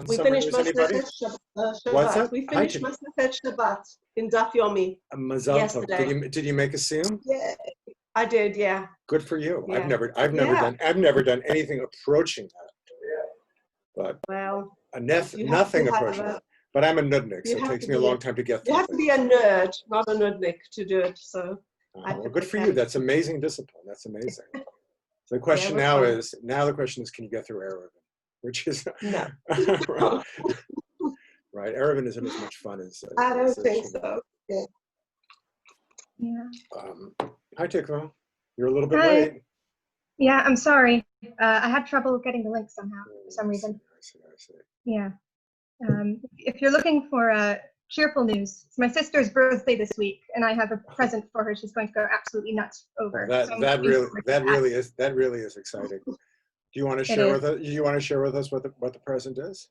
We summer finished news, anybody? What's Shabbat. that? We Hi, finished Masechet Shabbat in Daf Yomi Mazal Tov. yesterday. Did you make a siyum? Yeah, I did. Yeah, Good for you. yeah, I've never done anything approaching that. But well, nothing approaching that. But I'm a nudnik, so it takes me a long time to get through you have to things. be a nerd, not a nudnik, to do it. So Well, good for you. That's amazing discipline. That's amazing. So the question now is, can you get through Erevin? Which is no. right. Erevin isn't as much fun as I don't think so. Yeah. Hi, Tikva. You're a little bit Hi. late. Yeah, I'm sorry. I had trouble getting the link somehow for some reason. I see. Yeah. If you're looking for cheerful news, it's my sister's birthday this week, and I have a present for her. She's going to go absolutely nuts over. That really is exciting. Do you want to share with us? what the present is?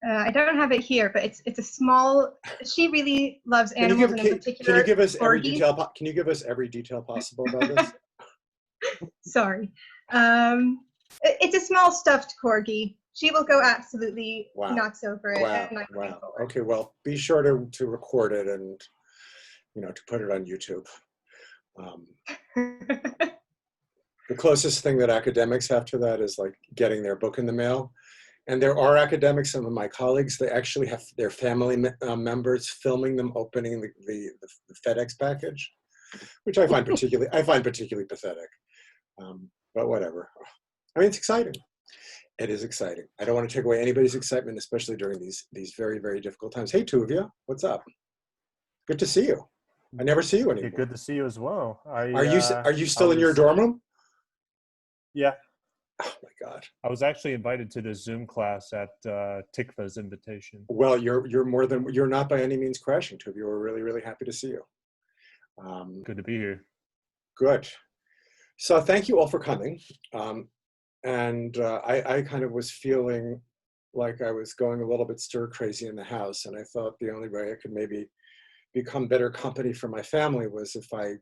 I don't have it here, but it's a small. She really loves animals, and in particular, can you give us every corgis. detail? Can you give us every detail possible about this? Sorry. It's a small stuffed corgi. She will go absolutely nuts over it. Wow. Okay, well, be sure to record it and, to put it on YouTube. The closest thing that academics have to that is like getting their book in the mail. And there are academics, some of my colleagues, they actually have their family members filming them opening the FedEx package, which I find particularly pathetic. But whatever. I mean, it's exciting. It is exciting. I don't want to take away anybody's excitement, especially during these very, very difficult times. Hey, Tuvia, what's up? Good to see you. I never see you anymore. Good to see you as well. Are you still in your dorm room? Yeah. Oh my God. I was actually invited to this Zoom class at Tikva's invitation. Well, you're not by any means crashing, Tuvia. We're really, really happy to see you. Good to be here. Good. So thank you all for coming. And I kind of was feeling like I was going a little bit stir crazy in the house. And I thought the only way I could maybe become better company for my family was if I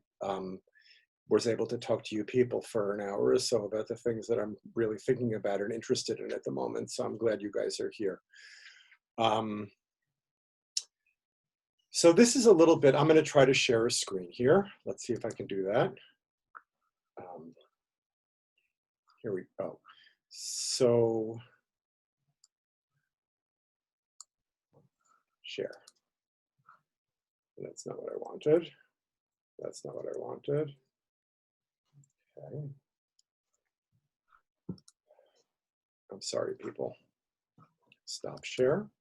was able to talk to you people for an hour or so about the things that I'm really thinking about and interested in at the moment. So I'm glad you guys are here. So this is a little bit, I'm going to try to share a screen here. Let's see if I can do that. Here we go. So share. That's not what I wanted. That's not what I wanted. Okay. I'm sorry, people. Stop share.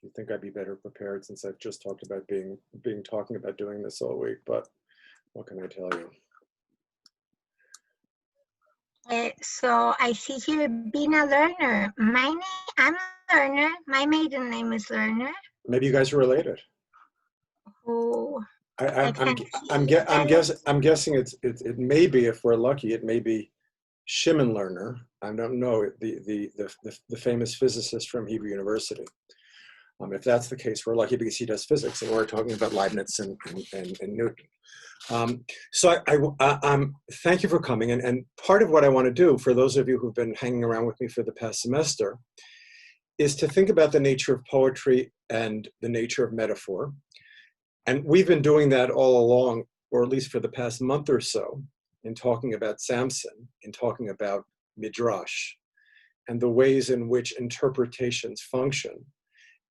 You think I'd be better prepared since I've just talked about talking about doing this all week, but what can I tell you? So I see here being a learner. I'm a learner. My maiden name is Learner. Maybe you guys are related. Oh, I'm guessing it may be, if we're lucky, it may be Shimon Lerner. I don't know, the famous physicist from Hebrew University. If that's the case, we're lucky because he does physics, and we're talking about Leibniz and Newton. So thank you for coming. And part of what I want to do, for those of you who've been hanging around with me for the past semester, is to think about the nature of poetry and the nature of metaphor. And we've been doing that all along, or at least for the past month or so, in talking about Samson, in talking about Midrash, and the ways in which interpretations function,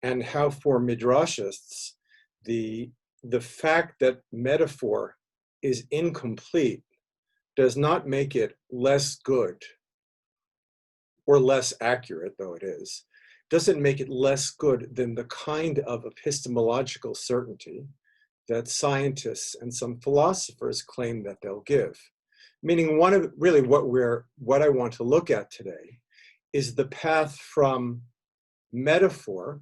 and how for Midrashists, the fact that metaphor is incomplete does not make it less good or less accurate, though it is, doesn't make it less good than the kind of epistemological certainty that scientists and some philosophers claim that they'll give. Meaning what I want to look at today is the path from metaphor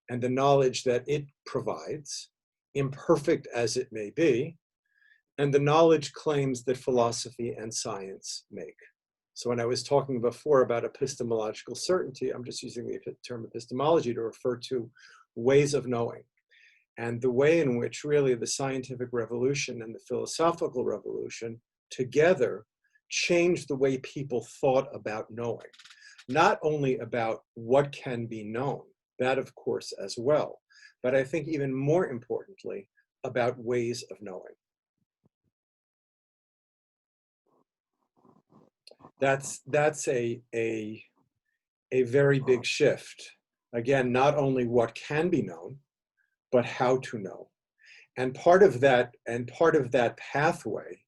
and the knowledge that it provides, imperfect as it may be, and the knowledge claims that philosophy and science make. So when I was talking before about epistemological certainty, I'm just using the term epistemology to refer to ways of knowing. and the way in which really the scientific revolution and the philosophical revolution together changed the way people thought about knowing. Not only about what can be known, that of course as well, but I think even more importantly, about ways of knowing. That's a very big shift. Again, not only what can be known, but how to know. And part of that pathway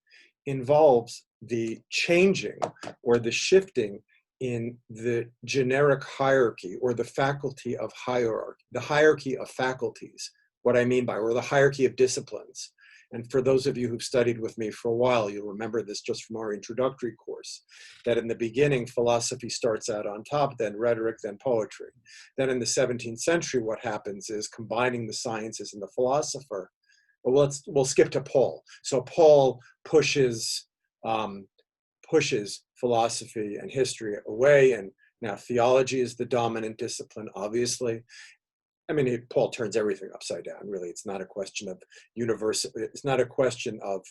involves the changing or the shifting in the generic hierarchy or the faculty of hierarchy, the hierarchy of faculties, what I mean by, or the hierarchy of disciplines. And for those of you who've studied with me for a while, you'll remember this just from our introductory course, that in the beginning, philosophy starts out on top, then rhetoric, then poetry. Then in the 17th century, what happens is combining the sciences and the philosopher. Well, we'll skip to Paul. So Paul pushes philosophy and history away, and now theology is the dominant discipline, obviously. I mean, Paul turns everything upside down, really. It's not a question of it's not a question of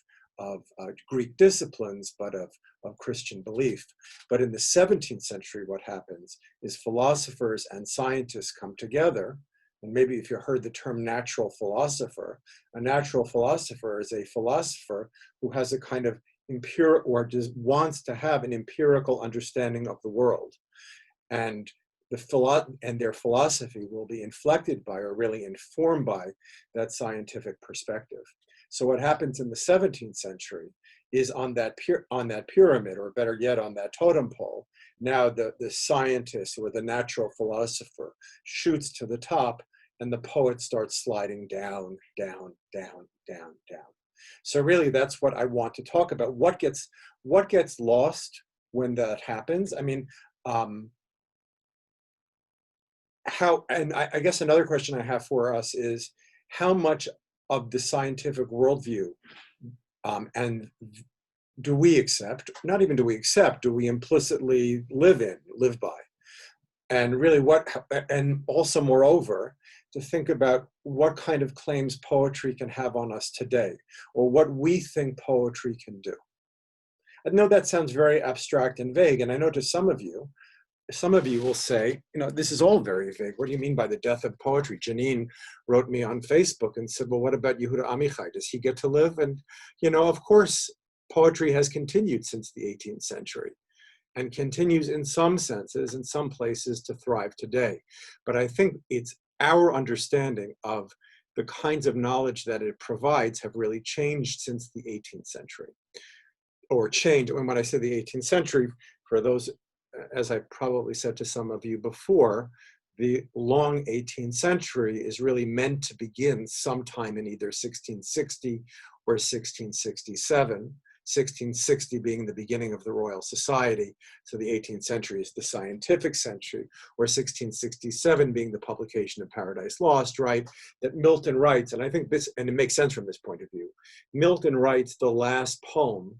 Greek disciplines, but of Christian belief. But in the 17th century, what happens is philosophers and scientists come together. And maybe if you heard the term natural philosopher, a natural philosopher is a philosopher who has a kind of wants to have an empirical understanding of the world. And their philosophy will be inflected by, or really informed by, that scientific perspective. So what happens in the 17th century is on that pyramid, or better yet, on that totem pole, now the scientist or the natural philosopher shoots to the top, and the poet starts sliding down, down, down, down, down. So really, that's what I want to talk about. What gets lost when that happens? I mean, I guess another question I have for us is, how much of the scientific worldview and do we accept, not even do we accept, do we implicitly live by? And really and also moreover, to think about what kind of claims poetry can have on us today, or what we think poetry can do. I know that sounds very abstract and vague, and I know to some of you will say, this is all very vague. What do you mean by the death of poetry? Janine wrote me on Facebook and said, well, what about Yehuda Amichai? Does he get to live? And, of course, poetry has continued since the 18th century and continues in some senses, in some places, to thrive today. But I think it's our understanding of the kinds of knowledge that it provides have really changed since the 18th century. Or changed, and when I say the 18th century, for those, as I probably said to some of you before, the long 18th century is really meant to begin sometime in either 1660 or 1667. 1660 being the beginning of the Royal Society, so the 18th century is the scientific century, or 1667 being the publication of Paradise Lost, right? That Milton writes, and I think this, and it makes sense from this point of view, Milton writes the last poem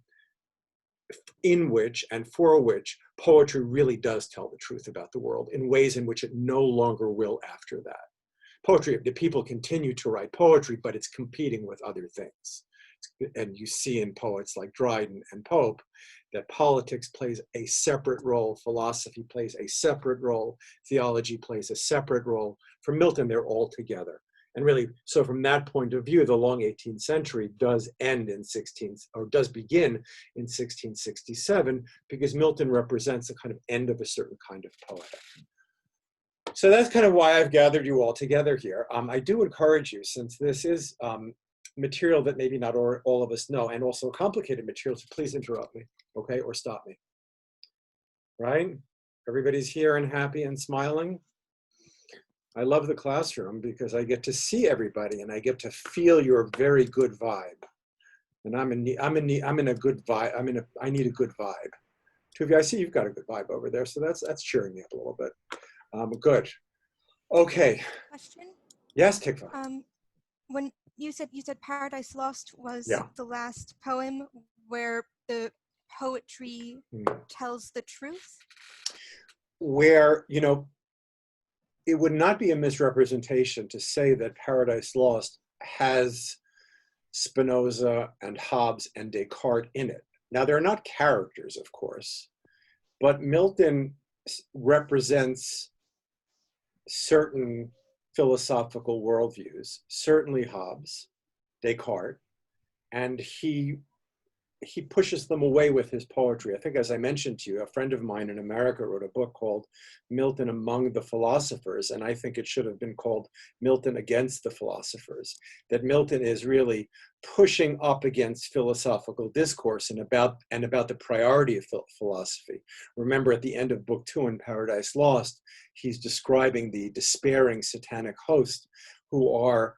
in which and for which poetry really does tell the truth about the world in ways in which it no longer will after that. Poetry, the people continue to write poetry, but it's competing with other things. And you see in poets like Dryden and Pope that politics plays a separate role, philosophy plays a separate role, theology plays a separate role. For Milton, they're all together. And really, so from that point of view, the long 18th century does begin in 1667, because Milton represents a kind of end of a certain kind of poet. So that's kind of why I've gathered you all together here. I do encourage you, since this is material that maybe not all of us know, and also complicated material, so please interrupt me, okay, or stop me. Right? Everybody's here and happy and smiling. I love the classroom because I get to see everybody and I get to feel your very good vibe. And I'm in a good vibe. I need a good vibe. Two of you, I see you've got a good vibe over there, so that's cheering me up a little bit. Good. Okay. Question? Yes, Tikva. When you said Paradise Lost was the last poem where the poetry tells the truth? Where, it would not be a misrepresentation to say that Paradise Lost has Spinoza and Hobbes and Descartes in it. Now, they're not characters, of course, but Milton represents certain philosophical worldviews, certainly Hobbes, Descartes, and he pushes them away with his poetry. I think, as I mentioned to you, a friend of mine in America wrote a book called Milton Among the Philosophers, and I think it should have been called Milton Against the Philosophers, that Milton is really pushing up against philosophical discourse and about the priority of philosophy. Remember, at the end of Book 2 in Paradise Lost, he's describing the despairing satanic host who are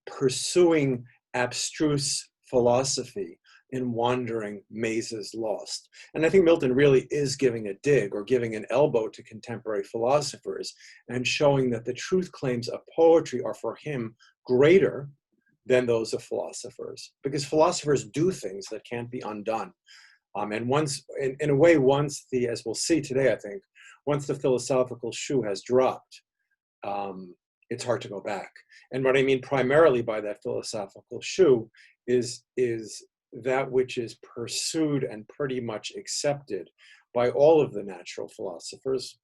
pursuing abstruse philosophy in wandering mazes lost. And I think Milton really is giving a dig or giving an elbow to contemporary philosophers and showing that the truth claims of poetry are for him greater than those of philosophers, because philosophers do things that can't be undone. And once, in a way, once the, as we'll see today, I think, once the philosophical shoe has dropped, it's hard to go back. And what I mean primarily by that philosophical shoe is that which is pursued and pretty much accepted by all of the natural philosophers.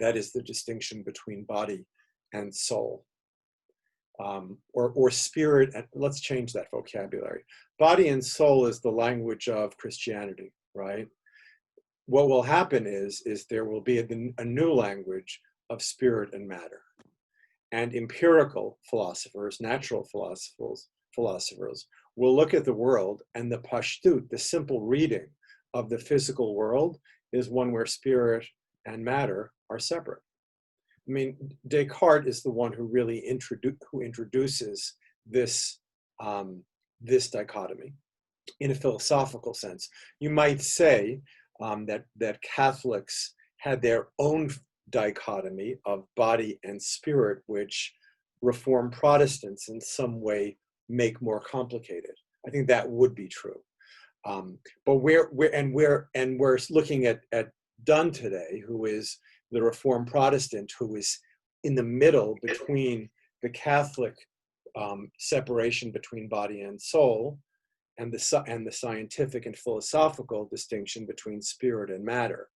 That is the distinction between body and soul, or spirit. And let's change that vocabulary. Body and soul is the language of Christianity, right? What will happen is there will be a new language of spirit and matter. And empirical philosophers, natural philosophers will look at the world, and the pashtut, the simple reading of the physical world, is one where spirit and matter are separate. I mean, Descartes is the one who really introduces this, this dichotomy in a philosophical sense. You might say that Catholics had their own dichotomy of body and spirit, which Reformed Protestants in some way make more complicated. I think that would be true. But we're looking at Dunn today, who is the Reformed Protestant, who is in the middle between the Catholic separation between body and soul, and the scientific and philosophical distinction between spirit and matter.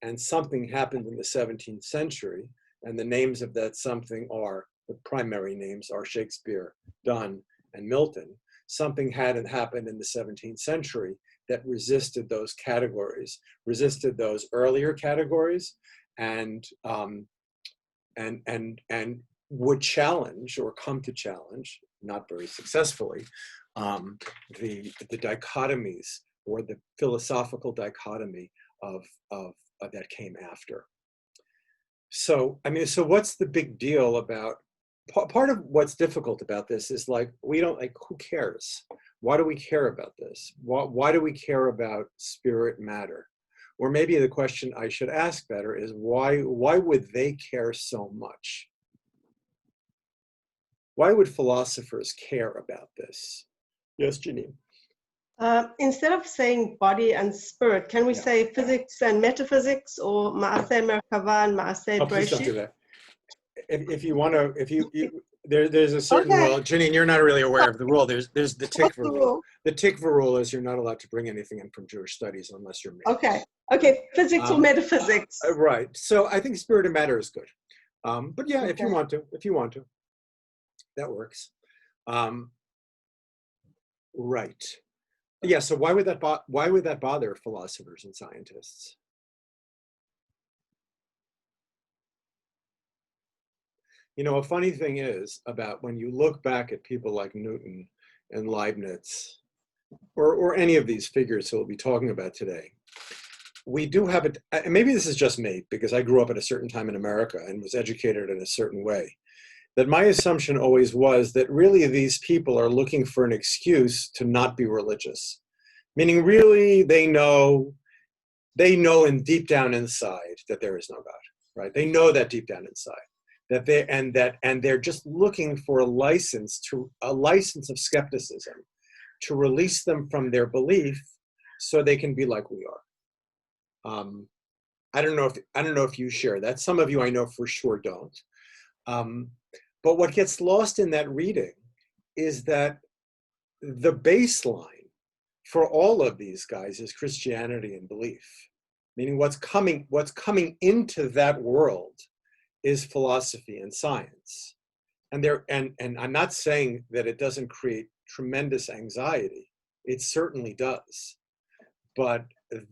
And something happened in the 17th century, and the names of that something are, the primary names are Shakespeare, Donne, and Milton. Something hadn't happened in the 17th century that resisted those categories, resisted those earlier categories, and would challenge or come to challenge, not very successfully, the dichotomies or the philosophical dichotomy of that came after. So, I mean, so what's the big deal about, part of what's difficult about this is like, who cares? Why do we care about this? Why do we care about spirit matter? Or maybe the question I should ask better is, why would they care so much? Why would philosophers care about this? Yes, Janine. Instead of saying body and spirit, can we say physics and metaphysics, or Maaseh Merkava and Maaseh Breshit? Please don't do that. If you want to, there's a certain rule. Janine, you're not really aware of the rule. There's the tikva rule. The tikva rule is you're not allowed to bring anything in from Jewish studies unless you're married. Okay, physics or metaphysics. Right. So I think spirit and matter is good. But yeah, if you want to, that works. Right. Yeah. So why would that bother philosophers and scientists? You know, a funny thing is about when you look back at people like Newton and Leibniz, or any of these figures who we'll be talking about today, we do have it. And maybe this is just me because I grew up at a certain time in America and was educated in a certain way, that my assumption always was that really these people are looking for an excuse to not be religious. Meaning really they know in deep down inside that there is no God, right? They know that deep down inside. And they're just looking for a license of skepticism to release them from their belief so they can be like we are. I don't know if you share that. Some of you I know for sure don't. But what gets lost in that reading is that the baseline for all of these guys is Christianity and belief. Meaning what's coming into that world is philosophy and science. And I'm not saying that it doesn't create tremendous anxiety. It certainly does. But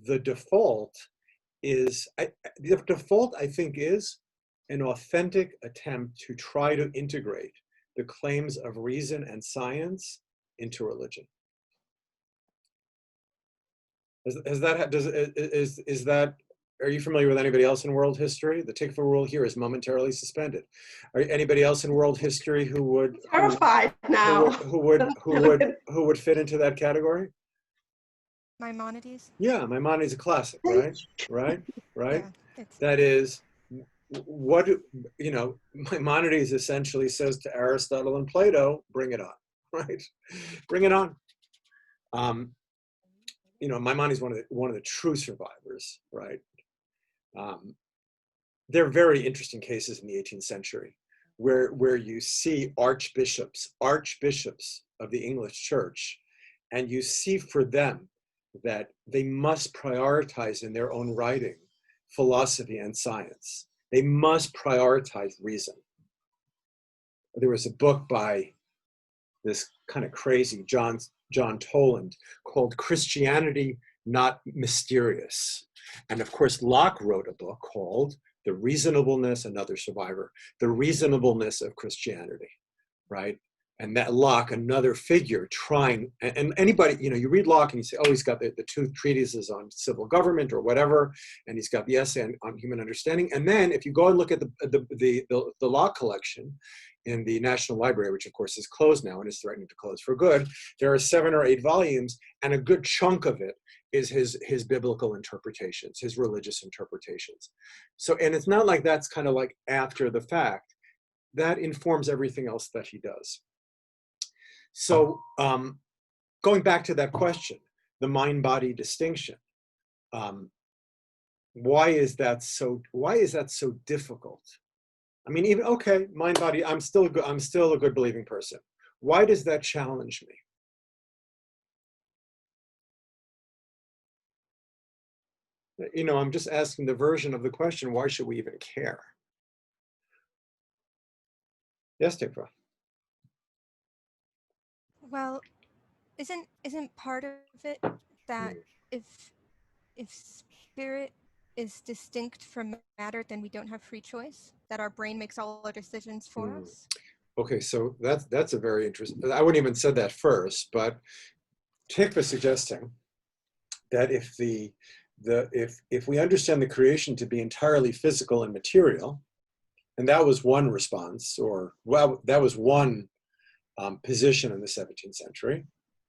the default is, I think, is an authentic attempt to try to integrate the claims of reason and science into religion. Are you familiar with anybody else in world history? The Tikva rule here is momentarily suspended. Are anybody else in world history who would terrified now? Who would fit into that category? Maimonides? Yeah, Maimonides is a classic, right? Right? Yeah, that is, Maimonides essentially says to Aristotle and Plato, bring it on, right? Bring it on. Maimonides is one of the true survivors, right? There are very interesting cases in the 18th century where you see archbishops of the English church, and you see for them that they must prioritize in their own writing philosophy and science. They must prioritize reason. There was a book by this kind of crazy John Toland called Christianity Not Mysterious. And of course, Locke wrote a book called The Reasonableness, another survivor, The Reasonableness of Christianity, right? And that Locke, another figure trying, and anybody, you read Locke and you say, oh, he's got the two treatises on civil government or whatever, and he's got the essay on human understanding. And then if you go and look at the Locke collection in the National Library, which of course is closed now and is threatening to close for good, there are 7 or 8 volumes, and a good chunk of it is his biblical interpretations, his religious interpretations. So, and it's not like that's kind of like after the fact. That informs everything else that he does. So going back to that question, the mind-body distinction, why is that so difficult? I mean, even, okay, mind-body, I'm still a good believing person. Why does that challenge me? I'm just asking the version of the question, why should we even care? Yes, Tikva. Well, isn't part of it that if spirit is distinct from matter, then we don't have free choice? That our brain makes all our decisions for us? Okay, so that's a very interesting. I wouldn't even said that first, but Tikva suggesting that if if we understand the creation to be entirely physical and material, and that was one response, or well, that was one position in the 17th century.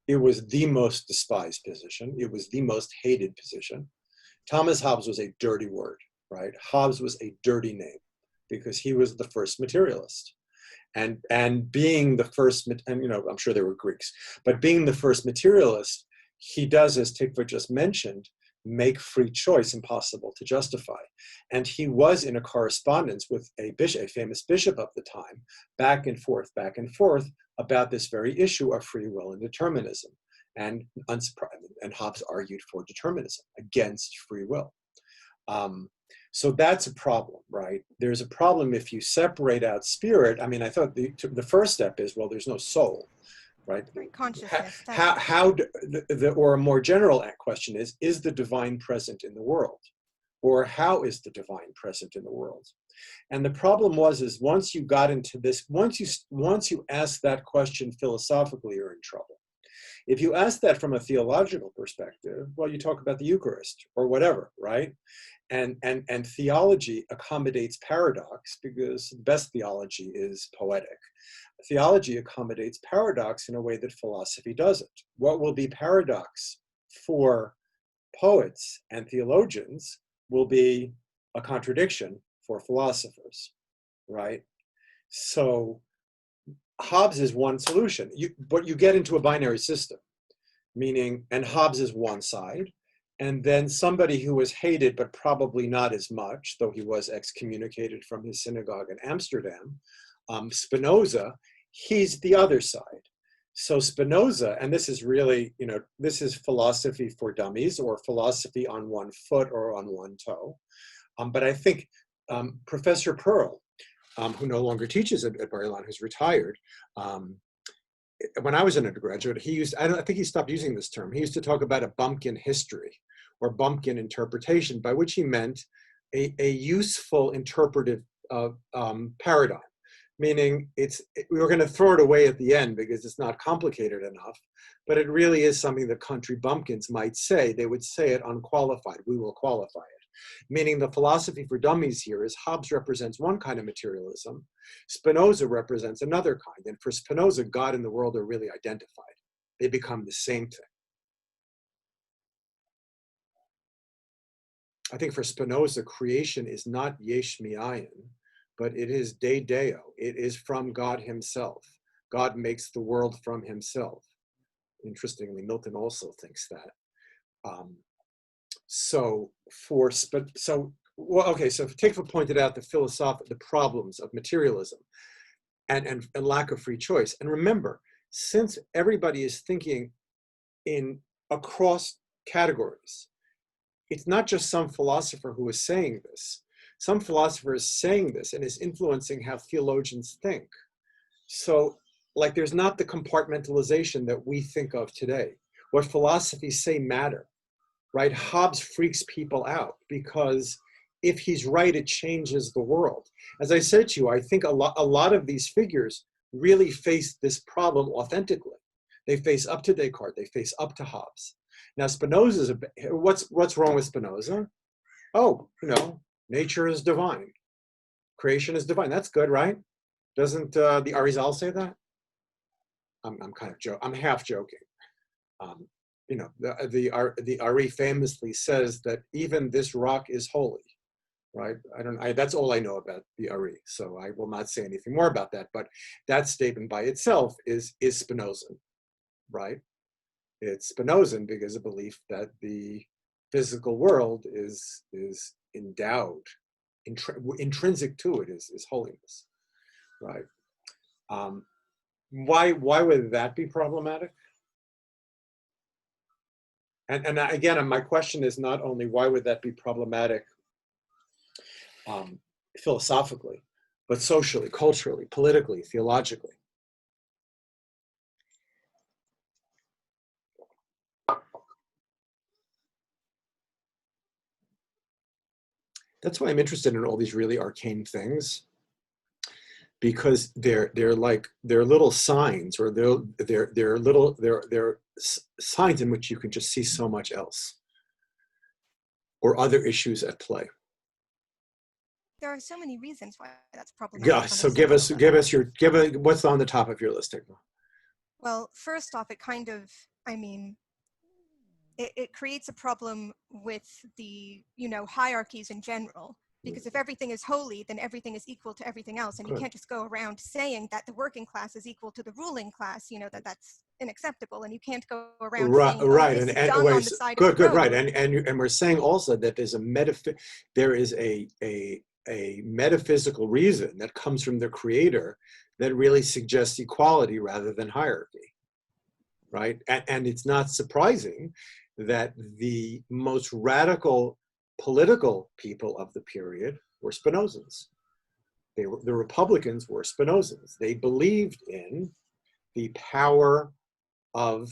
It was the most despised position. It was the most hated position. Thomas Hobbes was a dirty word, right? Hobbes was a dirty name because he was the first materialist. And being the first, and I'm sure there were Greeks, but being the first materialist, he does, as Tikva just mentioned, make free choice impossible to justify. And he was in a correspondence with a famous bishop of the time, back and forth, about this very issue of free will and determinism. And Hobbes argued for determinism against free will. So that's a problem, right? There's a problem if you separate out spirit. I mean, I thought the first step is, well, there's no soul, right? Consciousness. Or a more general question is the divine present in the world? Or how is the divine present in the world? And the problem is once you got into this, once you ask that question philosophically, you're in trouble. If you ask that from a theological perspective, well, you talk about the Eucharist or whatever, right? And theology accommodates paradox because the best theology is poetic. Theology accommodates paradox in a way that philosophy doesn't. What will be paradox for poets and theologians will be a contradiction for philosophers, right? So Hobbes is one solution, but you get into a binary system, meaning, and Hobbes is one side, and then somebody who was hated, but probably not as much, though he was excommunicated from his synagogue in Amsterdam, Spinoza, he's the other side. So Spinoza, and this is really, this is philosophy for dummies, or philosophy on one foot or on one toe. But I think Professor Pearl, who no longer teaches at Bar-Ilan, who's retired, when I was an undergraduate, I think he stopped using this term. He used to talk about a bumpkin history or bumpkin interpretation, by which he meant a useful interpretive paradigm. Meaning we were going to throw it away at the end because it's not complicated enough, but it really is something that country bumpkins might say. They would say it unqualified. We will qualify it. Meaning the philosophy for dummies here is Hobbes represents one kind of materialism, Spinoza represents another kind. And for Spinoza, God and the world are really identified. They become the same thing. I think for Spinoza, creation is not yesh mi'ayin, but it is de deo. It is from God himself. God makes the world from himself. Interestingly, Milton also thinks that. So Tikva pointed out the problems of materialism and lack of free choice. And remember, since everybody is thinking across categories, it's not just some philosopher who is saying this. Some philosopher is saying this and is influencing how theologians think. So, like, there's not the compartmentalization that we think of today. What philosophies say matter, right? Hobbes freaks people out because if he's right, it changes the world. As I said to you, I think a lot of these figures really face this problem authentically. They face up to Descartes, they face up to Hobbes. Now, Spinoza's, what's wrong with Spinoza? Oh, nature is divine. Creation is divine. That's good, right? Doesn't the Arizal say that? I'm half joking. The Ari famously says that even this rock is holy, right? That's all I know about the Ari, so I will not say anything more about that. But that statement by itself is Spinozan, right? It's Spinozan because of belief that the physical world is endowed, intrinsic to it is holiness, right? Why would that be problematic? And again, my question is not only why would that be problematic philosophically, but socially, culturally, politically, theologically. That's why I'm interested in all these really arcane things, because they're little signs, or they're signs in which you can just see so much else, or other issues at play. There are so many reasons why that's problematic. Yeah. So give us what's on the top of your list, Tikva. Well, first off, it creates a problem with the, hierarchies in general, because if everything is holy, then everything is equal to everything else. And you can't just go around saying that the working class is equal to the ruling class, that's unacceptable. And you can't go around saying, this is done on the side of the road. Right. And we're saying also that there is a metaphysical reason that comes from the creator that really suggests equality rather than hierarchy, right? And it's not surprising that the most radical political people of the period were Spinozans. The Republicans were Spinozans. They believed in the power of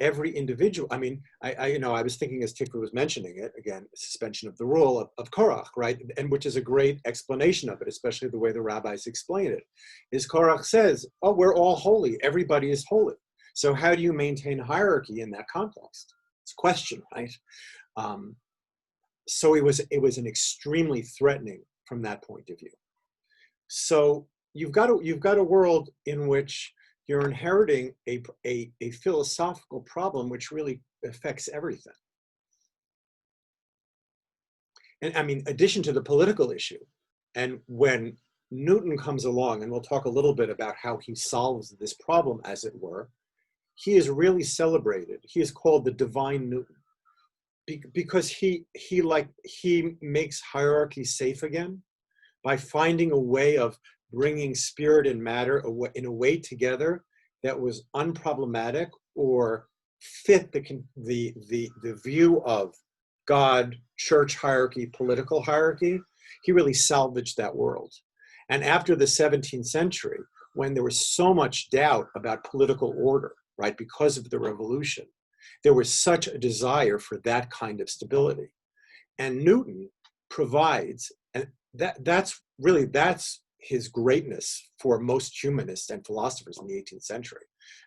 every individual. I mean, I was thinking as Tikva was mentioning it, again, suspension of the rule of Korach, right? And which is a great explanation of it, especially the way the rabbis explain it, is Korach says, we're all holy. Everybody is holy. So how do you maintain hierarchy in that context? It's a question, right? So it was an extremely threatening from that point of view. So you've got a world in which you're inheriting a philosophical problem which really affects everything. And I mean, addition to the political issue, and when Newton comes along, and we'll talk a little bit about how he solves this problem, as it were, he is really celebrated. He is called the divine Newton, because he makes hierarchy safe again by finding a way of bringing spirit and matter in a way together that was unproblematic or fit the view of God, church hierarchy, political hierarchy, he really salvaged that world. And after the 17th century, when there was so much doubt about political order, right, because of the revolution, there was such a desire for that kind of stability. And Newton provides, and that's his greatness for most humanists and philosophers in the 18th century,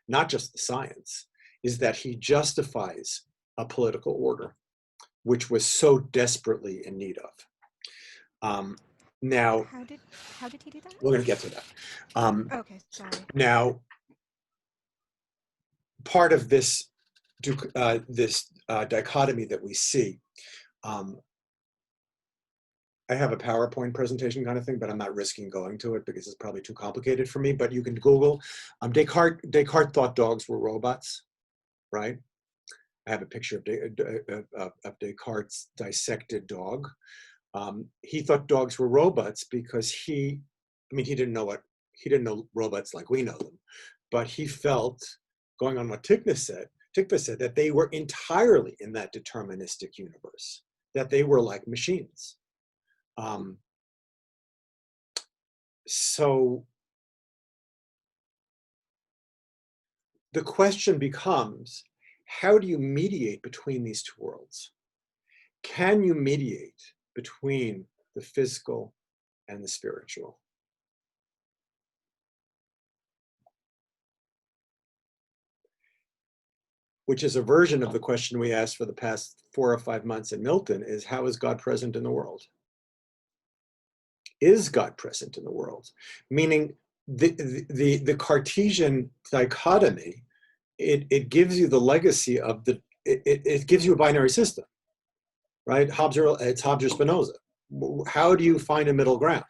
not just the science, is that he justifies a political order, which was so desperately in need of. Now, How did he do that? we're going to get to that. Okay, sorry. Now, part of this dichotomy that we see, I have a PowerPoint presentation kind of thing, but I'm not risking going to it because it's probably too complicated for me. But you can Google. Descartes thought dogs were robots, right? I have a picture of Descartes' dissected dog. He thought dogs were robots because he didn't know robots like we know them, but he felt, going on what Tikva said that they were entirely in that deterministic universe, that they were like machines. So the question becomes, how do you mediate between these two worlds? Can you mediate between the physical and the spiritual? Which is a version of the question we asked for the past 4 or 5 months in Milton, is how is God present in the world? Is God present in the world? Meaning the Cartesian dichotomy, it gives you the legacy of it gives you a binary system, right? It's Hobbes or Spinoza. How do you find a middle ground?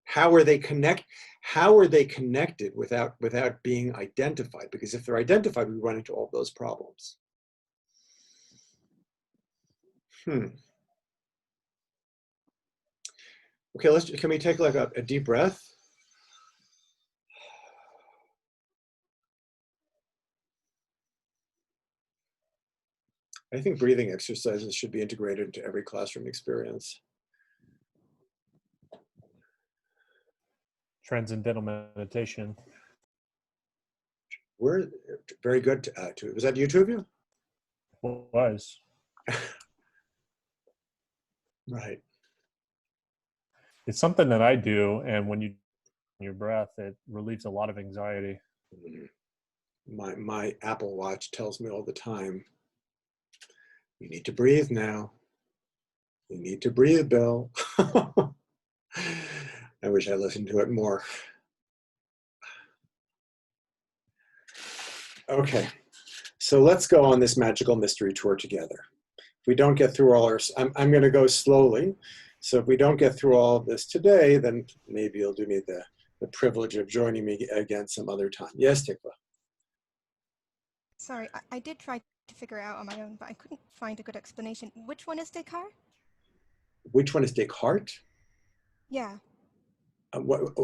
How are they connected without being identified? Because if they're identified, we run into all those problems. Okay, can we take like a deep breath? I think breathing exercises should be integrated into every classroom experience. Transcendental meditation. We're very good to it. Was that you, two of you? Was. Right. It's something that I do, and when you your breath, it relieves a lot of anxiety. My Apple Watch tells me all the time, you need to breathe now. You need to breathe, Bill. I wish I listened to it more. Okay, so let's go on this magical mystery tour together. If we don't get through all our, I'm going to go slowly. So if we don't get through all of this today, then maybe you'll do me the privilege of joining me again some other time. Yes, Tikva. Sorry, I did try to figure it out on my own, but I couldn't find a good explanation. Which one is Descartes? Which one is Descartes? Yeah. When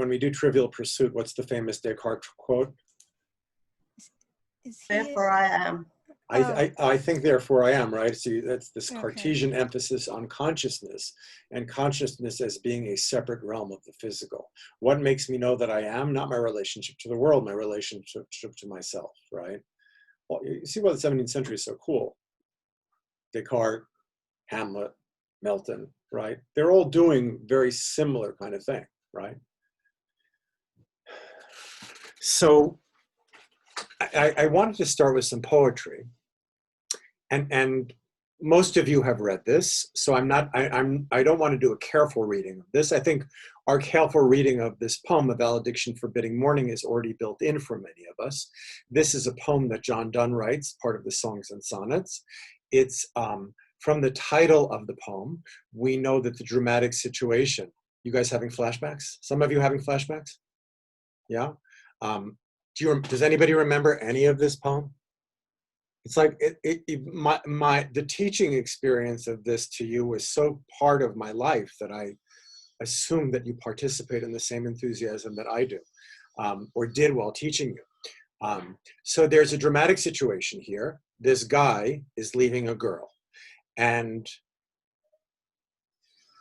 we do Trivial Pursuit, what's the famous Descartes quote? Therefore I am. I think therefore I am, right? So that's this Cartesian emphasis on consciousness, and consciousness as being a separate realm of the physical. What makes me know that I am? Not my relationship to the world, my relationship to myself, right? Well, you see why the 17th century is so cool. Descartes, Hamlet, Milton, right? They're all doing very similar kind of thing, right? So I wanted to start with some poetry. And most of you have read this, so I don't want to do a careful reading of this. I think our careful reading of this poem, A Valediction Forbidding Mourning, is already built in for many of us. This is a poem that John Donne writes, part of the Songs and Sonnets. It's from the title of the poem, we know that the dramatic situation, you guys having flashbacks? Some of you having flashbacks? Yeah? Does anybody remember any of this poem? It's like the teaching experience of this to you was so part of my life that I assume that you participate in the same enthusiasm that I do, or did while teaching you. So there's a dramatic situation here. This guy is leaving a girl. And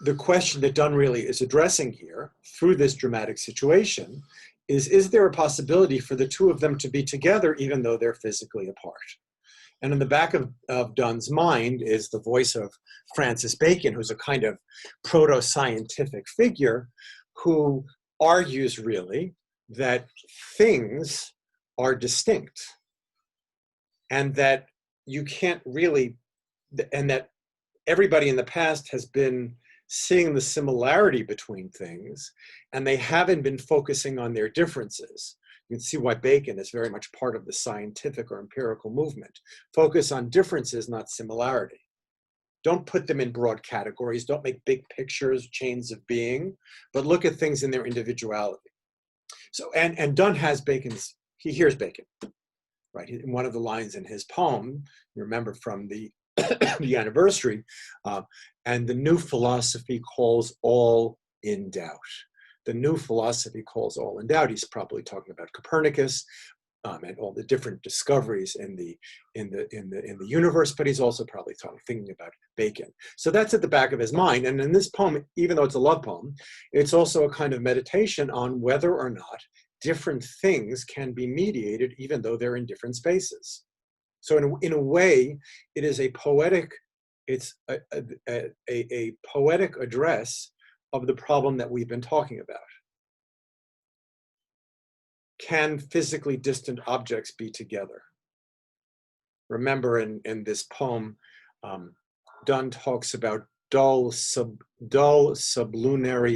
the question that Dunn really is addressing here through this dramatic situation is there a possibility for the two of them to be together even though they're physically apart? And in the back of Dunn's mind is the voice of Francis Bacon, who's a kind of proto-scientific figure who argues really that things are distinct and that you can't really, and that everybody in the past has been seeing the similarity between things and they haven't been focusing on their differences. You can see why Bacon is very much part of the scientific or empirical movement. Focus on differences, not similarity. Don't put them in broad categories. Don't make big pictures, chains of being, but look at things in their individuality. So, and Dunn has Bacon's, he hears Bacon, right? In one of the lines in his poem, you remember from the, the anniversary, and the new philosophy calls all in doubt. The new philosophy calls all in doubt. He's probably talking about Copernicus and all the different discoveries in the universe, but he's also probably thinking about Bacon. So that's at the back of his mind. And in this poem, even though it's a love poem, it's also a kind of meditation on whether or not different things can be mediated, even though they're in different spaces. So in a way, it is a poetic, it's a poetic address of the problem that we've been talking about. Can physically distant objects be together? Remember in this poem, Dunn talks about dull sublunary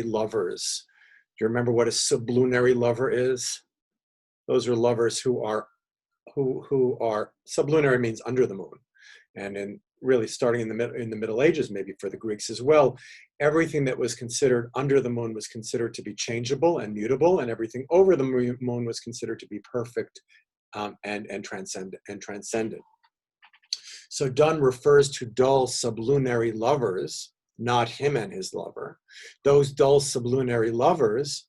lovers. Do you remember what a sublunary lover is? Those are lovers who are sublunary means under the moon. And in really starting in the Middle Ages, maybe for the Greeks as well, everything that was considered under the moon was considered to be changeable and mutable, and everything over the moon was considered to be perfect and transcendent. So Dunn refers to dull sublunary lovers, not him and his lover. Those dull sublunary lovers,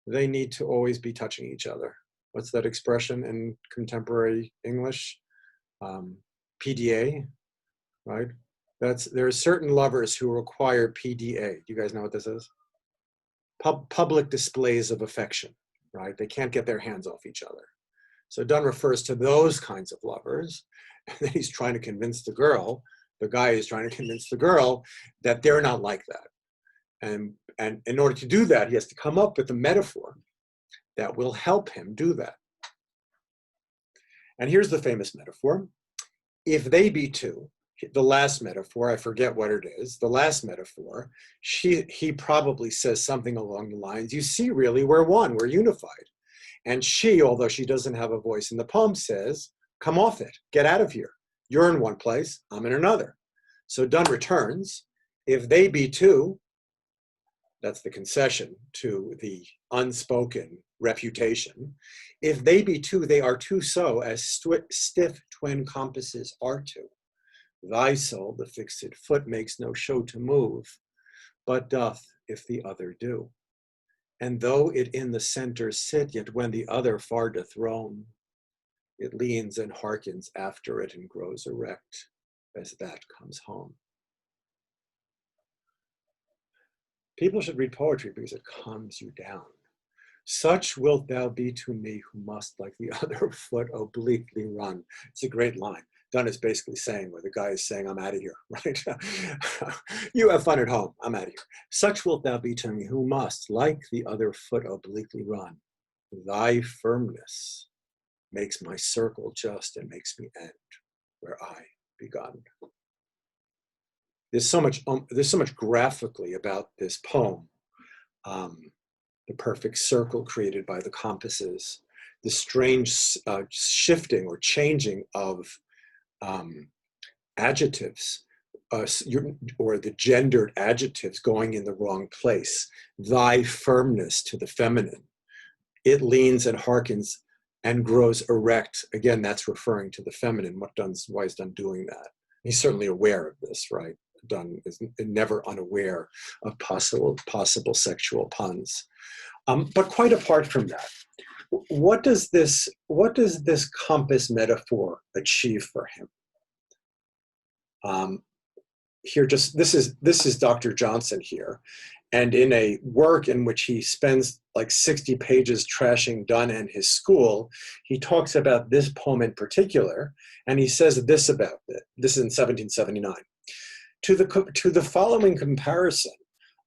they need to always be touching each other. What's that expression in contemporary English? PDA, right? There are certain lovers who require PDA. Do you guys know what this is? Public displays of affection, right? They can't get their hands off each other. So Dunn refers to those kinds of lovers, and then he's trying to convince the guy is trying to convince the girl that they're not like that. And in order to do that, he has to come up with a metaphor that will help him do that. And here's the famous metaphor. If they be two, the last metaphor, I forget what it is, the last metaphor, he probably says something along the lines, you see, really, we're one, we're unified. And she, although she doesn't have a voice in the poem, says, come off it, get out of here. You're in one place, I'm in another. So Dunn returns, if they be two, that's the concession to the unspoken refutation. If they be two, they are two so, as stiff twin compasses are two. Thy soul, the fixed foot, makes no show to move, but doth if the other do. And though it in the center sit, yet when the other far doth roam, it leans and hearkens after it and grows erect as that comes home. People should read poetry because it calms you down. Such wilt thou be to me who must like the other foot obliquely run. It's a great line. Dunn is basically saying, where the guy is saying, I'm out of here, right? You have fun at home, I'm out of here. Such wilt thou be to me who must like the other foot obliquely run. Thy firmness makes my circle just and makes me end where I begun. There's so much graphically about this poem. The perfect circle created by the compasses, the strange shifting or changing of adjectives, or the gendered adjectives going in the wrong place. Thy firmness to the feminine. It leans and hearkens and grows erect. Again, that's referring to the feminine. Why is Donne doing that? He's certainly aware of this, right? Donne is never unaware of possible sexual puns. But quite apart from that, what does this compass metaphor achieve for him? Here, this is Dr. Johnson here, and in a work in which he spends like 60 pages trashing Donne and his school, he talks about this poem in particular, and he says this about it. This is in 1779. To the following comparison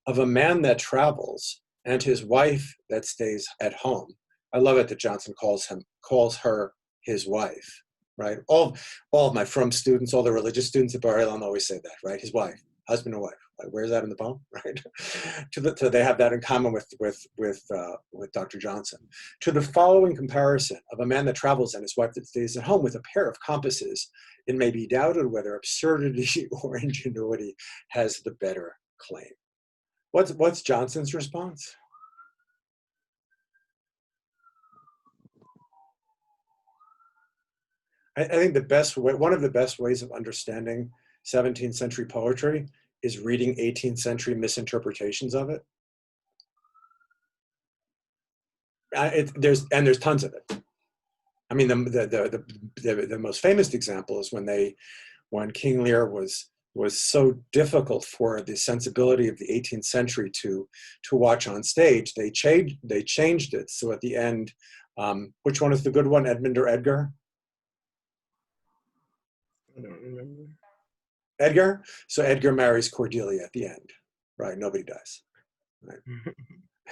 of a man that travels and his wife that stays at home. I love it that Johnson calls her his wife, right? All of my frum students, all the religious students at Bar Ilan always say that, right? His wife, husband and wife. Like, where's that in the poem, right? So they have that in common with Dr. Johnson. To the following comparison of a man that travels and his wife that stays at home with a pair of compasses, it may be doubted whether absurdity or ingenuity has the better claim. What's Johnson's response? I think one of the best ways of understanding 17th century poetry is reading 18th century misinterpretations of it. There's tons of it. I mean, the most famous example is when King Lear was so difficult for the sensibility of the 18th century to watch on stage. They changed it. So at the end, which one is the good one, Edmund or Edgar? I don't remember. Edgar? So Edgar marries Cordelia at the end, right? Nobody dies, right?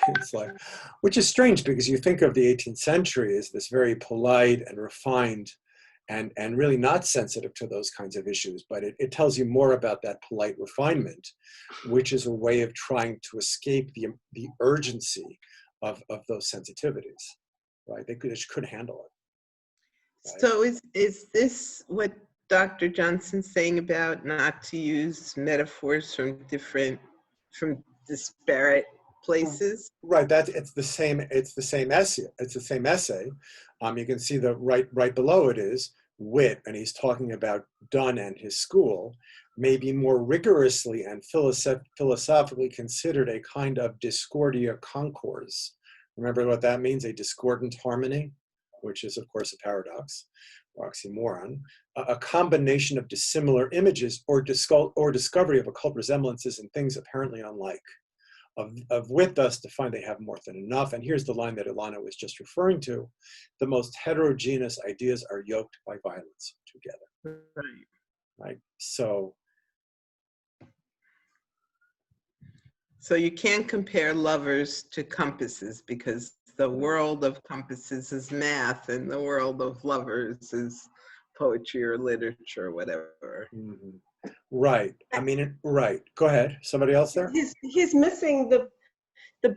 It's like, which is strange because you think of the 18th century as this very polite and refined and really not sensitive to those kinds of issues, but it tells you more about that polite refinement, which is a way of trying to escape the urgency of those sensitivities, right? They could handle it. Right? So is this what Dr. Johnson's saying about not to use metaphors from disparate places? Right. It's the same essay. It's the same essay. You can see the right below it is wit, and he's talking about Donne and his school, may be more rigorously and philosophically considered a kind of discordia concors. Remember what that means? A discordant harmony, which is of course a paradox, or oxymoron, a combination of dissimilar images or discovery of occult resemblances in things apparently unlike. Of wit, thus, to find they have more than enough. And here's the line that Ilana was just referring to. The most heterogeneous ideas are yoked by violence together. Right? So you can't compare lovers to compasses because the world of compasses is math and the world of lovers is poetry or literature or whatever. Mm-hmm. Right. I mean, right. Go ahead. Somebody else there? He's missing the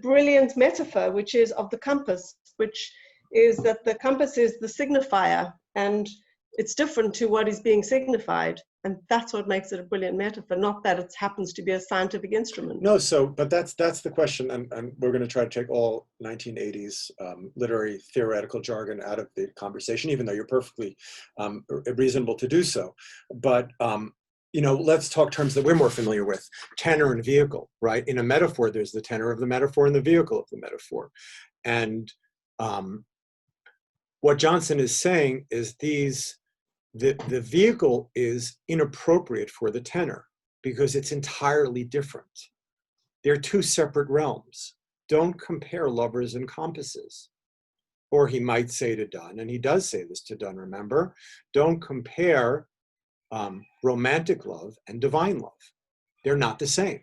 brilliant metaphor, which is of the compass, which is that the compass is the signifier and it's different to what is being signified. And that's what makes it a brilliant metaphor, not that it happens to be a scientific instrument. No, but that's the question. And we're going to try to take all 1980s literary theoretical jargon out of the conversation, even though you're perfectly reasonable to do so. But let's talk terms that we're more familiar with. Tenor and vehicle, right? In a metaphor, there's the tenor of the metaphor and the vehicle of the metaphor. And what Johnson is saying is the vehicle is inappropriate for the tenor because it's entirely different. They're two separate realms. Don't compare lovers and compasses. Or he might say to Donne, and he does say this to Donne, remember, don't compare romantic love and divine love. They're not the same.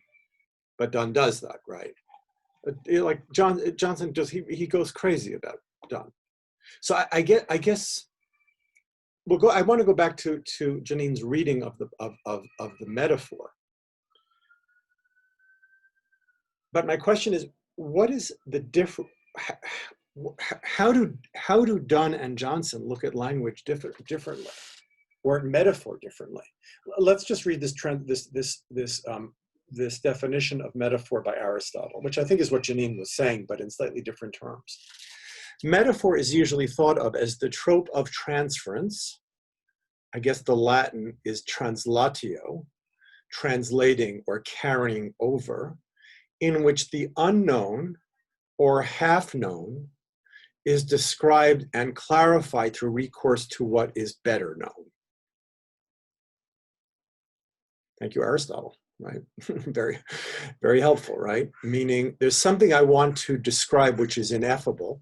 But Donne does that, right? Like Johnson does, he goes crazy about Donne. So I guess we'll go. I want to go back to Janine's reading of the metaphor. But my question is, what is the difference? How do Donne and Johnson look at language differently? Or metaphor differently? Let's just read this definition of metaphor by Aristotle, which I think is what Janine was saying, but in slightly different terms. Metaphor is usually thought of as the trope of transference. I guess the Latin is translatio, translating or carrying over, in which the unknown or half-known is described and clarified through recourse to what is better known. Thank you, Aristotle, right? Very, very helpful, right? Meaning there's something I want to describe which is ineffable,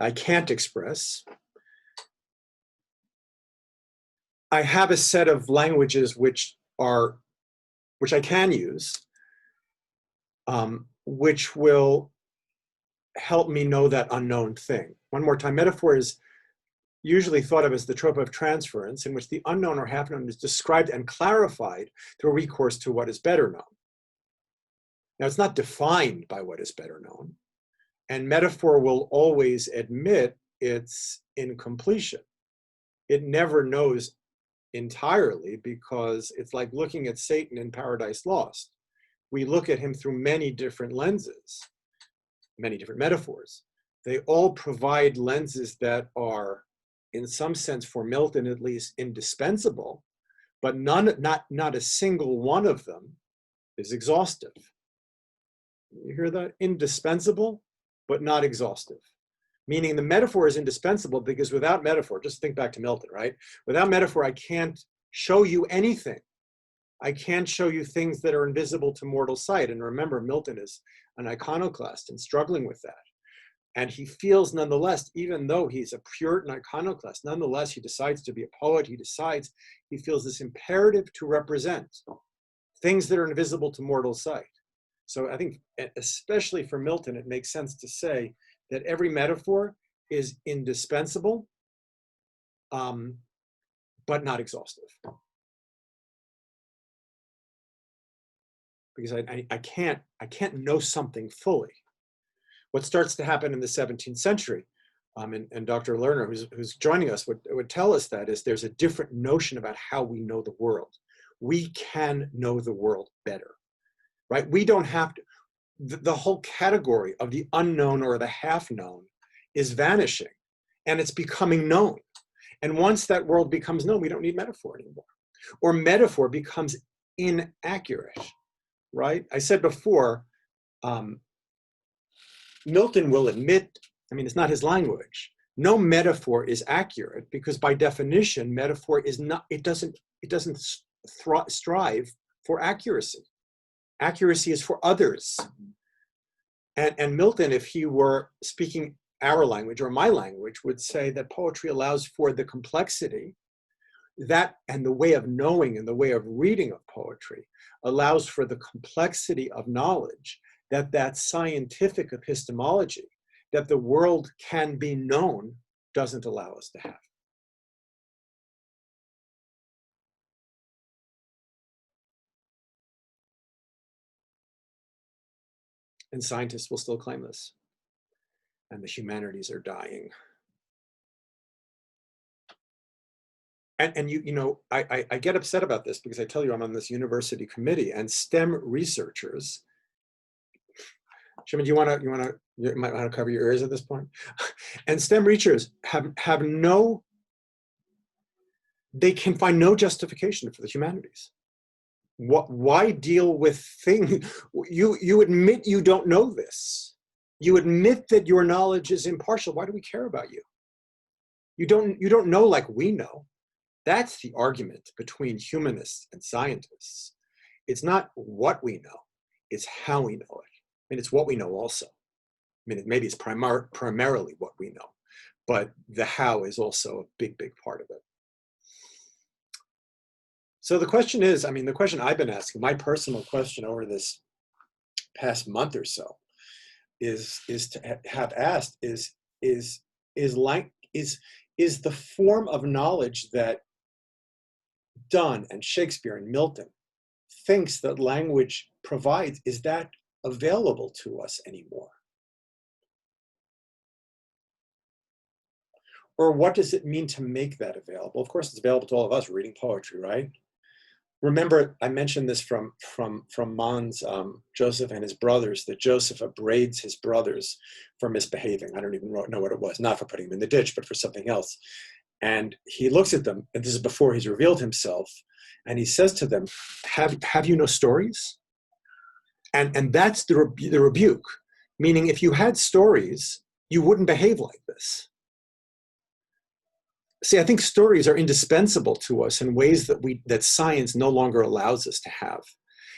I can't express. I have a set of languages which I can use, which will help me know that unknown thing. One more time, metaphor is usually thought of as the trope of transference, in which the unknown or half-known is described and clarified through recourse to what is better known. Now, it's not defined by what is better known, and metaphor will always admit its incompletion. It never knows entirely, because it's like looking at Satan in Paradise Lost. We look at him through many different lenses, many different metaphors. They all provide lenses that are, in some sense, for Milton at least, indispensable, but not a single one of them is exhaustive. You hear that? Indispensable, but not exhaustive. Meaning the metaphor is indispensable because without metaphor, just think back to Milton, right? Without metaphor, I can't show you anything. I can't show you things that are invisible to mortal sight. And remember, Milton is an iconoclast and struggling with that. And he feels nonetheless, even though he's a Puritan iconoclast, nonetheless, he decides to be a poet. He feels this imperative to represent things that are invisible to mortal sight. So I think, especially for Milton, it makes sense to say that every metaphor is indispensable, but not exhaustive. Because I can't know something fully. What starts to happen in the 17th century, and Dr. Lerner, who's joining us, would tell us that is there's a different notion about how we know the world. We can know the world better, right? We don't have to. The whole category of the unknown or the half-known is vanishing, and it's becoming known. And once that world becomes known, we don't need metaphor anymore. Or metaphor becomes inaccurate, right? I said before, Milton will admit, I mean, it's not his language. No metaphor is accurate because by definition, metaphor is not, it doesn't strive for accuracy. Accuracy is for others. And Milton, if he were speaking our language or my language, would say that poetry allows for the complexity that, and the way of knowing and the way of reading of poetry allows for the complexity of knowledge, that scientific epistemology, that the world can be known, doesn't allow us to have. And scientists will still claim this. And the humanities are dying. And you know, I get upset about this because I tell you I'm on this university committee, and STEM researchers, Shimon, you might want to cover your ears at this point. And STEM researchers have no, they can find no justification for the humanities. Why deal with things? You admit you don't know this. You admit that your knowledge is impartial. Why do we care about you? You don't know like we know. That's the argument between humanists and scientists. It's not what we know, it's how we know it. I mean, it's what we know also. I mean, maybe it's primarily what we know, but the how is also a big, big part of it. So the question is, I mean, the question I've been asking, my personal question over this past month or so, is to have asked is the form of knowledge that Donne and Shakespeare and Milton thinks that language provides, is that available to us anymore? Or what does it mean to make that available? Of course, it's available to all of us reading poetry, right? remember, I mentioned this from Mann's Joseph and his brothers, that Joseph upbraids his brothers for misbehaving. I don't even know what it was, not for putting him in the ditch, but for something else. And he looks at them, and this is before he's revealed himself, and he says to them, have you no stories? And that's the rebuke, meaning if you had stories, you wouldn't behave like this. See, I think stories are indispensable to us in ways that science no longer allows us to have.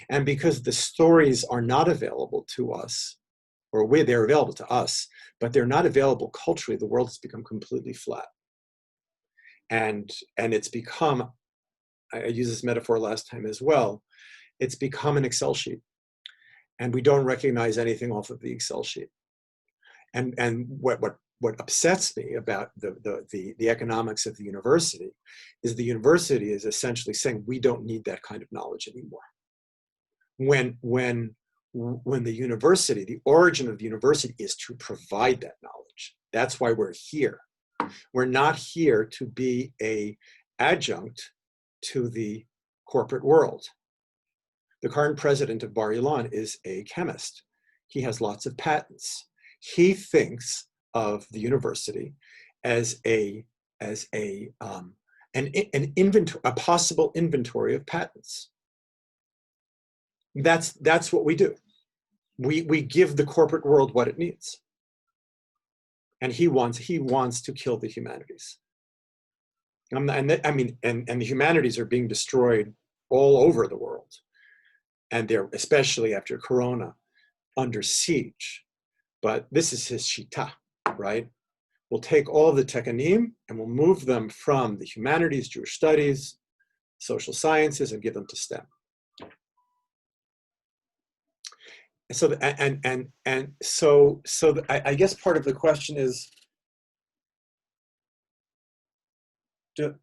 And because the stories are not available to us, or they're available to us, but they're not available culturally, the world has become completely flat. And it's become, I used this metaphor last time as well, it's become an Excel sheet. And we don't recognize anything off of the Excel sheet. And what upsets me about the economics of the university is the university is essentially saying we don't need that kind of knowledge anymore. When the university, the origin of the university is to provide that knowledge. That's why we're here. We're not here to be an adjunct to the corporate world. The current president of Bar Ilan is a chemist. He has lots of patents. He thinks of the university as an inventory, a possible inventory of patents. That's what we do. We give the corporate world what it needs, and he wants to kill the humanities. And the humanities are being destroyed all over the world, and they're, especially after Corona, under siege. But this is his shita, right? We'll take all the tekanim and we'll move them from the humanities, Jewish studies, social sciences, and give them to STEM. So I guess part of the question is,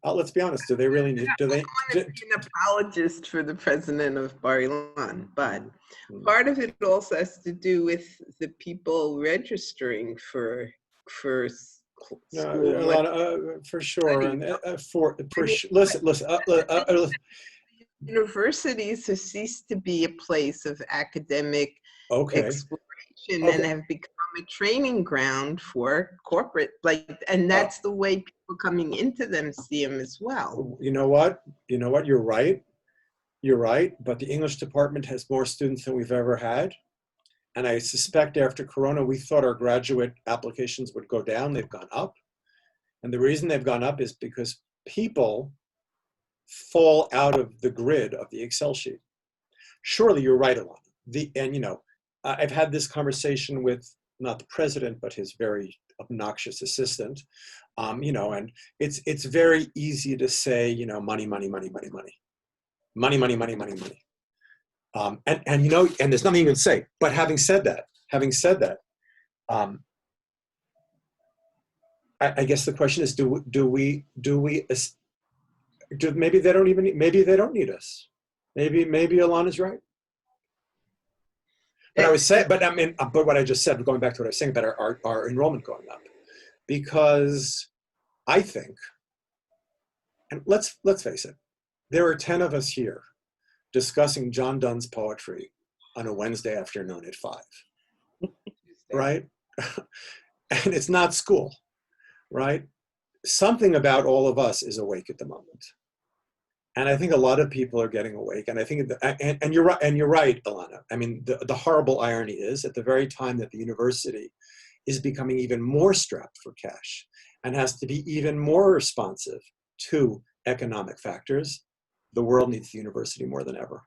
let's be honest, do they really need? Do they? I want to be an apologist for the president of Bar Ilan, but part of it also has to do with the people registering for school. A lot of, for sure, and listen. Universities have ceased to be a place of academic exploration and have become a training ground for corporate, and that's the way people coming into them see them as well. You know what? You're right. But the English department has more students than we've ever had. And I suspect after Corona, we thought our graduate applications would go down. They've gone up. And the reason they've gone up is because people fall out of the grid of the Excel sheet. Surely you're right, Alana. I've had this conversation with not the president, but his very obnoxious assistant. And it's very easy to say, money. And there's nothing you can say. But having said that, I guess the question is, maybe they don't need us. Maybe Alana's right. But what I just said, going back to what I was saying about our enrollment going up, because I think, and let's face it, there are 10 of us here discussing John Donne's poetry on a Wednesday afternoon at 5, right? And it's not school, right? Something about all of us is awake at the moment. And I think a lot of people are getting awake. And I think, and you're right, Alana. I mean, the horrible irony is at the very time that the university is becoming even more strapped for cash and has to be even more responsive to economic factors, the world needs the university more than ever.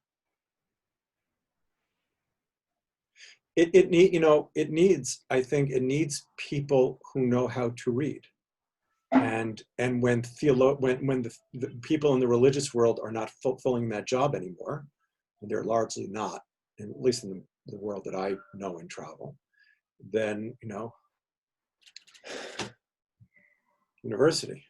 It needs people who know how to read. And when the people in the religious world are not fulfilling that job anymore, and they're largely not, at least in the world that I know and travel, then university.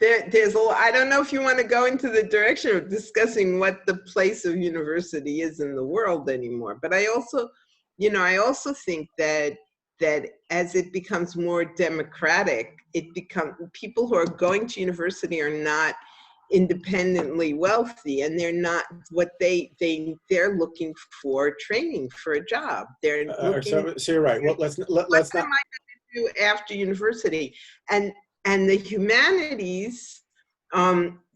There's a lot. I don't know if you want to go into the direction of discussing what the place of university is in the world anymore, but I also think that that as it becomes more democratic, people who are going to university are not independently wealthy, and they're not what they're looking for training for a job. They're looking. So you're right. Well, let's not. What am I going to do after university? And the humanities,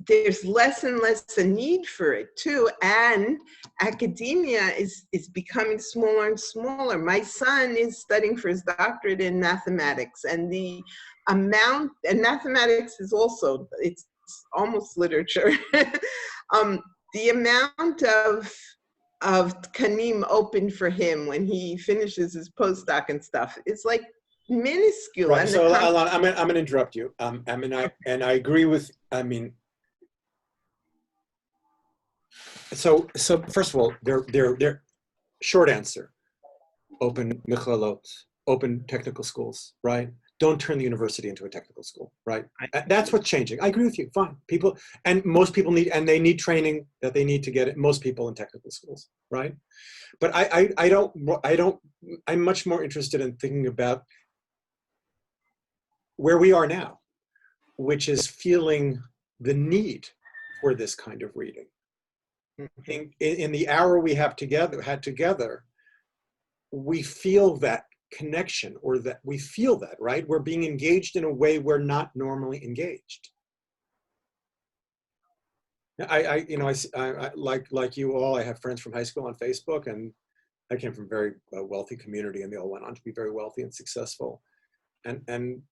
there's less and less a need for it too, and academia is becoming smaller and smaller. My son is studying for his doctorate in mathematics, and the amount, and mathematics is also, it's almost literature. The amount of Kanim open for him when he finishes his postdoc and stuff, it's like minuscule. Right. And So Alon, I'm going to interrupt you. I mean, I agree with. I mean, so first of all, they're short answer. Open michalot, open technical schools, right? Don't turn the university into a technical school, right? That's what's changing. I agree with you. Fine. People, and most people need, and they need training that they need to get it. Most people in technical schools, right? But I don't. I'm much more interested in thinking about where we are now, which is feeling the need for this kind of reading. In the hour we have had together, we feel that connection, or that we feel that, right? We're being engaged in a way we're not normally engaged. I like you all, I have friends from high school on Facebook, and I came from a very wealthy community, and they all went on to be very wealthy and successful. And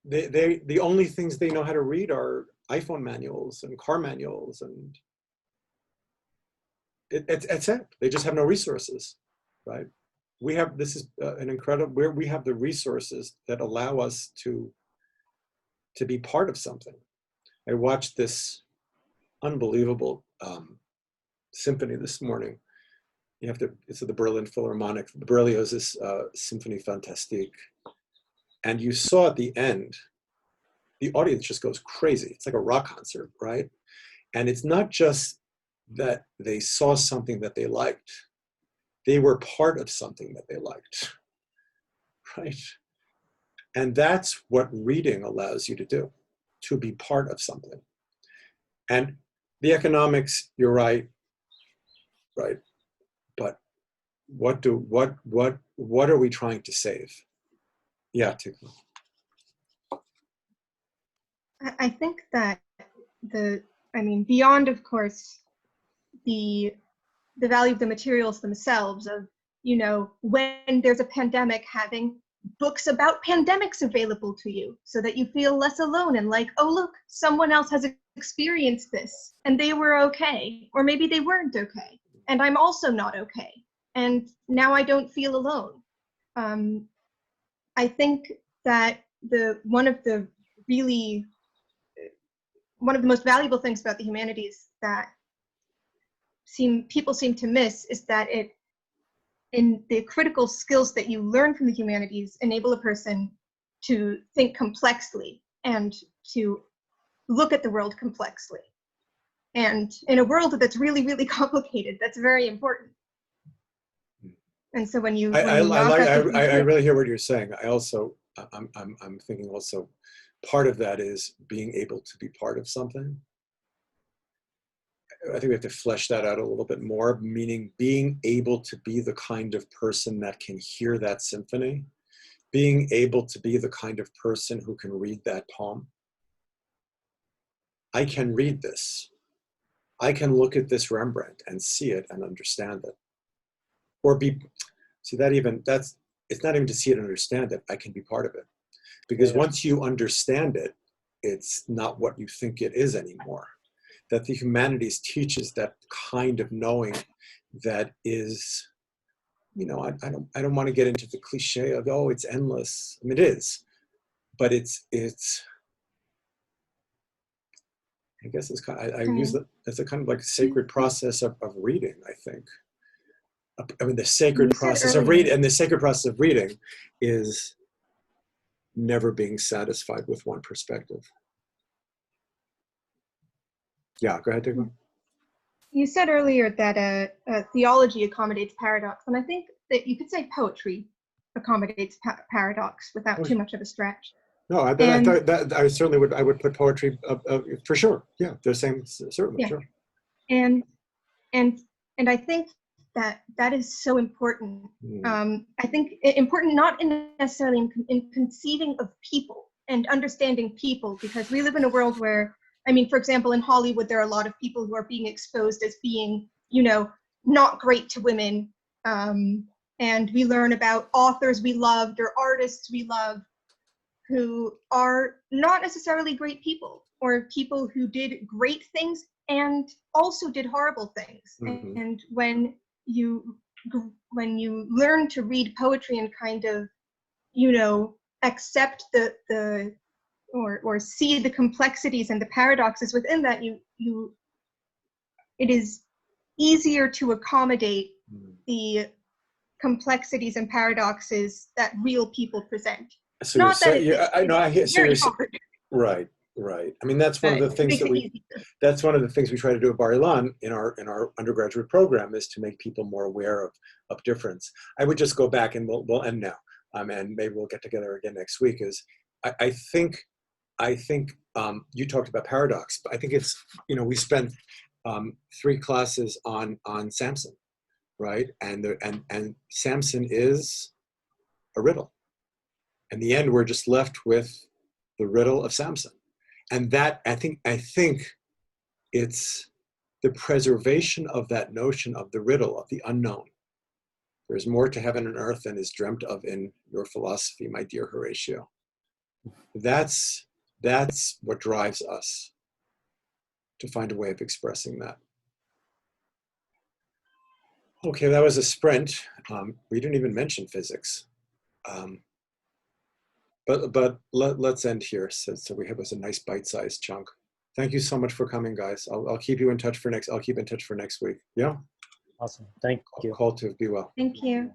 the only things they know how to read are iPhone manuals and car manuals, and it's it. They just have no resources, right? This is an incredible, where we have the resources that allow us to be part of something. I watched this unbelievable symphony this morning. It's at the Berlin Philharmonic, the Berlioz's Symphonie Fantastique. And you saw at the end, the audience just goes crazy. It's like a rock concert, right? And it's not just that they saw something that they liked. They were part of something that they liked, right? And that's what reading allows you to do, to be part of something. And the economics, you're right, right? But what are we trying to save? Yeah, Tikva. I think that beyond, of course, the value of the materials themselves, of, when there's a pandemic, having books about pandemics available to you so that you feel less alone, and like, oh, look, someone else has experienced this and they were okay, or maybe they weren't okay, and I'm also not okay, and now I don't feel alone. I think that one of the most valuable things about the humanities that people seem to miss is that in the critical skills that you learn from the humanities enable a person to think complexly and to look at the world complexly. And in a world that's really, really complicated, that's very important. And so when you I really hear what you're saying. I'm thinking also, part of that is being able to be part of something. I think we have to flesh that out a little bit more, meaning being able to be the kind of person that can hear that symphony, being able to be the kind of person who can read that poem. I can read this. I can look at this Rembrandt and see it and understand it. Or it's not even to see it and understand it, I can be part of it. Because once you understand it, it's not what you think it is anymore. That the humanities teaches that kind of knowing that is, I don't want to get into the cliche of, oh, it's endless. I mean, it is, but it's I guess it's kind of, I use it as a kind of like sacred process of reading, I think. I mean, the sacred process of reading, and the sacred process of reading is never being satisfied with one perspective. Yeah, go ahead, Digma. You said earlier that theology accommodates paradox, and I think that you could say poetry accommodates paradox without too much of a stretch. No, I thought that I certainly would. I would put poetry for sure. Yeah, they're same. Certainly, Yeah. sure. And I think that is so important. I think important not necessarily in conceiving of people and understanding people, because we live in a world where, I mean, for example, in Hollywood, there are a lot of people who are being exposed as being, you know, not great to women. And we learn about authors we loved or artists we love who are not necessarily great people, or people who did great things and also did horrible things. Mm-hmm. And when you learn to read poetry and kind of, you know, accept the or see the complexities and the paradoxes within that, it is easier to accommodate the complexities and paradoxes that real people present. So Not that I hear. So very hard. Right. I mean, that's one of the things that we. That's one of the things we try to do at Bar Ilan in our undergraduate program, is to make people more aware of difference. I would just go back, and we'll end now, and maybe we'll get together again next week. I think you talked about paradox, but I think it's, you know, we spent 3 classes on Samson, right? And Samson is a riddle. In the end, we're just left with the riddle of Samson. And that, I think it's the preservation of that notion of the riddle, of the unknown. There's more to heaven and earth than is dreamt of in your philosophy, my dear Horatio. That's what drives us to find a way of expressing that. Okay, that was a sprint. We didn't even mention physics. But let's end here, so we have a nice bite-sized chunk. Thank you so much for coming, guys. I'll keep you in touch for next. I'll keep in touch for next week. Yeah. Awesome. Thank you. Call to be well. Thank you.